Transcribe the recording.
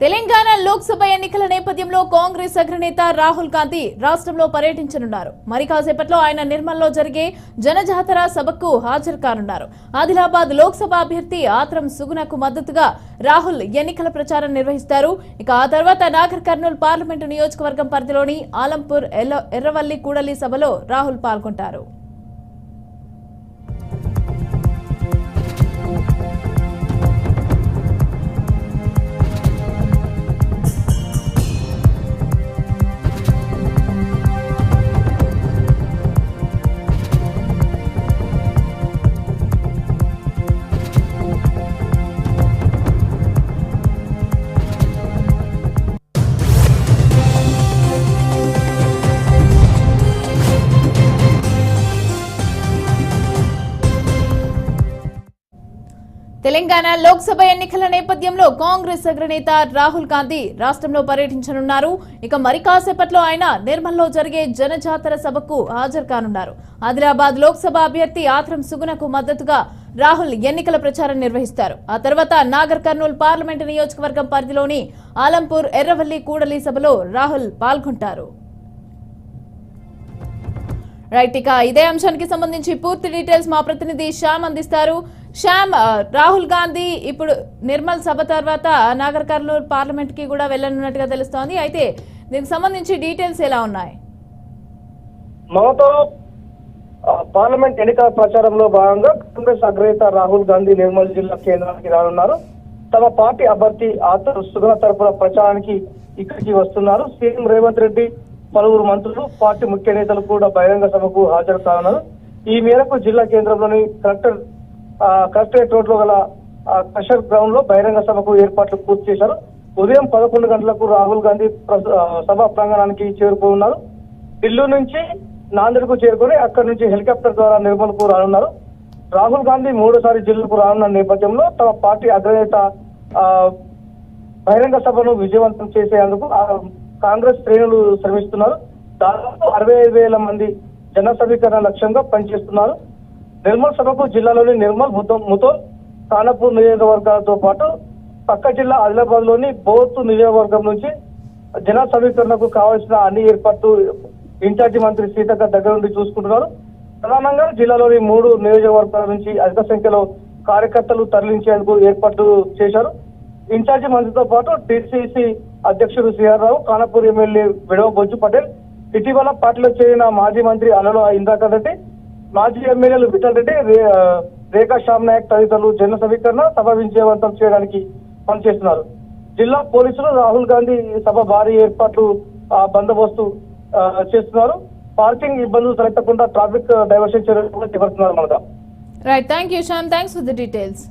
తెలంగాణ లోక్సభ ఎన్నికల నేపథ్యంలో కాంగ్రెస్ అగ్రనేత రాహుల్ గాంధీ రాష్ట్రంలో పర్యటించనున్నారు. మరి కాసేపట్లో ఆయన నిర్మల్లో జరిగే జనజాతర సభకు హాజరు కానున్నారు. ఆదిలాబాద్ లోక్సభ అభ్యర్థి ఆత్రం సుగుణకు మద్దతుగా రాహుల్ ఎన్నికల ప్రచారం నిర్వహిస్తారు. ఇక ఆ తర్వాత నాగర్ కర్నూల్ పార్లమెంటు నియోజకవర్గం పరిధిలోని ఆలంపూర్ ఎర్రవల్లి కూడలి సభలో రాహుల్ పాల్గొంటారు. తెలంగాణ లోక్సభ ఎన్నికల నేపథ్యంలో కాంగ్రెస్ అగ్రనేత రాహుల్ గాంధీ రాష్ట్రంలో పర్యటించనున్నారు. ఇక మరి కాసేపట్లో ఆయన నిర్మల్లో జరిగే జనజాతర సభకు హాజరు కానున్నారు. ఆదిలాబాద్ లోక్సభ అభ్యర్థి ఆత్రం సుగుణకు మద్దతుగా రాహుల్ ఎన్నికల ప్రచారం నిర్వహిస్తారు. ఆ తర్వాత నాగర్ కర్నూల్ పార్లమెంటు నియోజకవర్గం పరిధిలోని ఆలంపూర్ ఎర్రవల్లి కూడలి సభలో రాహుల్ పాల్గొంటారు. రైట్, ఇక ఇదే అంశానికి సంబంధించి పూర్తి డీటెయిల్స్ మా ప్రతినిధి శ్యామ్ అందిస్తారు. శ్యామ్, రాహుల్ గాంధీ ఇప్పుడు నిర్మల్ సభ తర్వాత నాగర్ కర్నూల్ పార్లమెంట్ కి కూడా వెళ్లనున్నట్టుగా తెలుస్తోంది. అయితే దీనికి సంబంధించి డీటెయిల్స్ ఎలా ఉన్నాయి? మమతా పార్లమెంట్ ఎన్నికల ప్రచారంలో భాగంగా కాంగ్రెస్ అగ్రనేత రాహుల్ గాంధీ నిర్మల్ జిల్లా కేంద్రానికి రానున్నారు. తమ పార్టీ అభ్యర్థి ఆత్రం సుగుణ తరపున ప్రచారానికి ఇక్కడికి వస్తున్నారు. సీఎం రేవంత్ రెడ్డి, పలువురు మంత్రులు, పార్టీ ముఖ్య నేతలు కూడా బహిరంగ సభకు హాజరు కానున్నారు. ఈ మేరకు జిల్లా కేంద్రంలోని కలెక్టరేట్ రోడ్ లో గల క్రషర్ గ్రౌండ్ లో బహిరంగ సభకు ఏర్పాట్లు పూర్తి చేశారు. ఉదయం 11 గంటలకు రాహుల్ గాంధీ సభా ప్రాంగణానికి చేరుకోనున్నారు. ఢిల్లీ నుంచి నాందేడ్కు చేరుకుని అక్కడి నుంచి హెలికాప్టర్ ద్వారా నిర్మల్కు రానున్నారు. రాహుల్ గాంధీ 3సారి జిల్లాకు రానున్న నేపథ్యంలో తమ పార్టీ అగ్రనేత బహిరంగ సభను విజయవంతం చేసేందుకు కాంగ్రెస్ శ్రేణులు శ్రమిస్తున్నారు. దాదాపు 65,000 మంది జన సమీకరణ లక్ష్యంగా పనిచేస్తున్నారు. నిర్మల్ సభకు జిల్లాలోని నిర్మల్, ముతోల్, ఖానాపూర్ నియోజకవర్గాలతో పాటు పక్క జిల్లా ఆదిలాబాద్ లోని బోర్తు నియోజకవర్గం నుంచి జన సమీకరణకు కావాల్సిన అన్ని ఏర్పాట్లు ఇన్ఛార్జి మంత్రి సీతక్క దగ్గర నుండి చూసుకుంటున్నారు. ప్రధానంగా జిల్లాలోని 3 నియోజకవర్గాల నుంచి అధిక సంఖ్యలో కార్యకర్తలు తరలించేందుకు ఏర్పాట్లు చేశారు. ఇన్ఛార్జి మంత్రితో పాటు టీసీసీ అధ్యక్షుడు సిఆర్ రావు, ఖానాపూర్ ఎమ్మెల్యే విడవ బొజ్జు పటేల్, ఇటీవల పార్టీలో చేరిన మాజీ మంత్రి అలల ఇంద్రాకర్ రెడ్డి, మాజీ ఎమ్మెల్యేలు విఠల్ రెడ్డి, రేఖా శ్యామ్ నాయక్ తదితరులు జన సమీకరణ సభ విజయవంతం చేయడానికి పనిచేస్తున్నారు. జిల్లా పోలీసులు రాహుల్ గాంధీ సభ భారీ ఏర్పాట్లు బందోబస్తు చేస్తున్నారు. పార్కింగ్ ఇబ్బందులు తలెత్తకుండా ట్రాఫిక్ డైవర్షన్ చర్యలు చేపడుతున్నారు. Right, thank you Shyam, thanks for the details.